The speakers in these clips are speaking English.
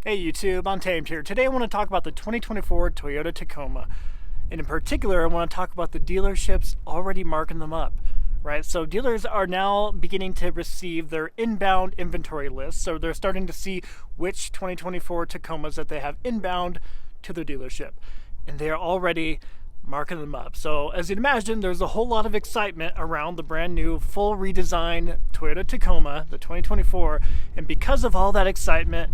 Hey YouTube, Untamed here. Today I want to talk about the 2024 Toyota Tacoma. And in particular, I want to talk about the dealerships already marking them up, right? So dealers are now beginning to receive their inbound inventory list. So they're starting to see which 2024 Tacomas that they have inbound to their dealership. And they are already marking them up. So as you'd imagine, there's a whole lot of excitement around the brand new full redesigned Toyota Tacoma, the 2024. And because of all that excitement,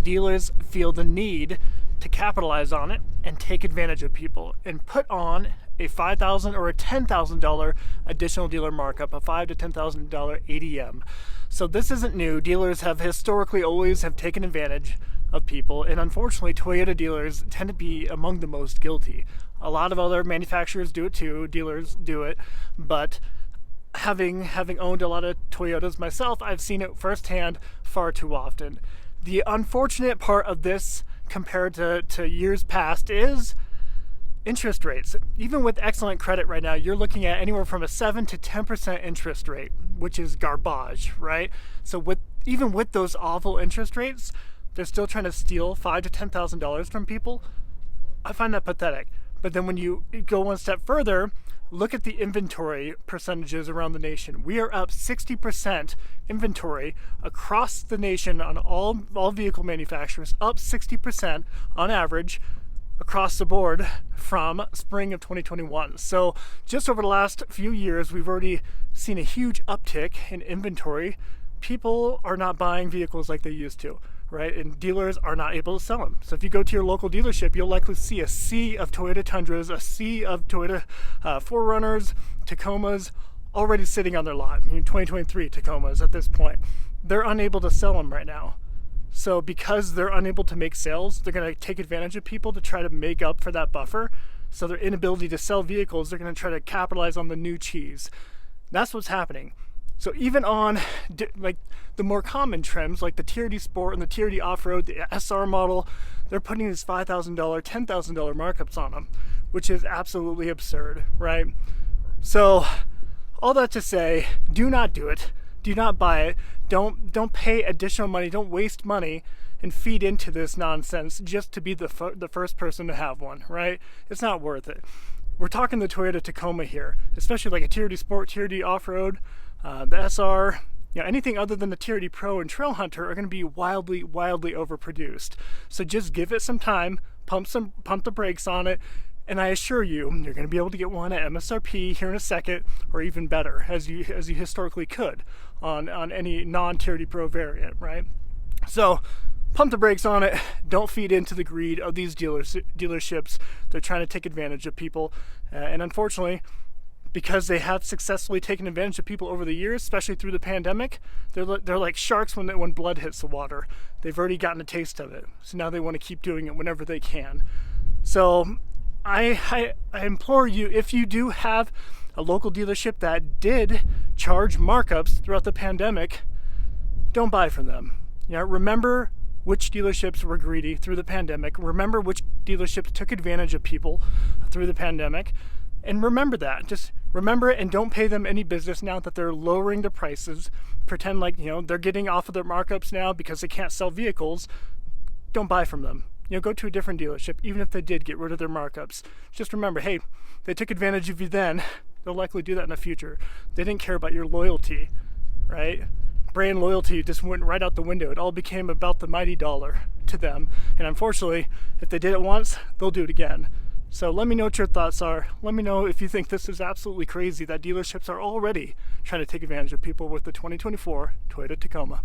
dealers feel the need to capitalize on it and take advantage of people and put on a $5,000 or a $10,000 additional dealer markup, a $5,000 to $10,000 ADM. So this isn't new. Dealers have historically always have taken advantage of people, and unfortunately Toyota dealers tend to be among the most guilty. A lot of other manufacturers do it too, dealers do it, but having owned a lot of Toyotas myself, I've seen it firsthand far too often. The unfortunate part of this compared to years past is interest rates. Even with excellent credit right now, you're looking at anywhere from a 7 to 10% interest rate, which is garbage, right? So even with those awful interest rates, they're still trying to steal $5,000 to $10,000 from people. I find that pathetic. But then when you go one step further, look at the inventory percentages around the nation. We are up 60% inventory across the nation on all vehicle manufacturers, up 60% on average across the board from spring of 2021. So just over the last few years, we've already seen a huge uptick in inventory. People are not buying vehicles like they used to, right? And dealers are not able to sell them. So if you go to your local dealership, you'll likely see a sea of Toyota Tundras, a sea of Toyota 4Runners, Tacomas already sitting on their lot. 2023 Tacomas at this point. They're unable to sell them right now. So because they're unable to make sales, they're going to take advantage of people to try to make up for that buffer. So their inability to sell vehicles, they're going to try to capitalize on the new cheese. That's what's happening. So even on like the more common trims, like the TRD Sport and the TRD Off-Road, the SR model, they're putting these $5,000, $10,000 markups on them, which is absolutely absurd, right? So all that to say, do not do it. Do not buy it. Don't pay additional money. Don't waste money and feed into this nonsense just to be the first person to have one, right? It's not worth it. We're talking the Toyota Tacoma here, especially like a TRD Sport, TRD Off-Road, the SR, anything other than the TRD Pro and Trail Hunter are going to be wildly overproduced. So just give it some time, pump the brakes on it, and I assure you, you're going to be able to get one at MSRP here in a second, or even better, as you historically could on any non-TRD Pro variant, right? So pump the brakes on it. Don't feed into the greed of these dealerships. They're trying to take advantage of people, and unfortunately, because they have successfully taken advantage of people over the years, especially through the pandemic, they're like sharks when blood hits the water. They've already gotten a taste of it, so now they want to keep doing it whenever they can. So I implore you, if you do have a local dealership that did charge markups throughout the pandemic, don't buy from them. Remember which dealerships were greedy through the pandemic. Remember which dealerships took advantage of people through the pandemic. And remember that. Just remember it and don't pay them any business now that they're lowering the prices. Pretend like, they're getting off of their markups now because they can't sell vehicles. Don't buy from them. Go to a different dealership, even if they did get rid of their markups. Just remember, hey, they took advantage of you then. They'll likely do that in the future. They didn't care about your loyalty, right? Brand loyalty just went right out the window. It all became about the mighty dollar to them. And unfortunately, if they did it once, they'll do it again. So let me know what your thoughts are. Let me know if you think this is absolutely crazy that dealerships are already trying to take advantage of people with the 2024 Toyota Tacoma.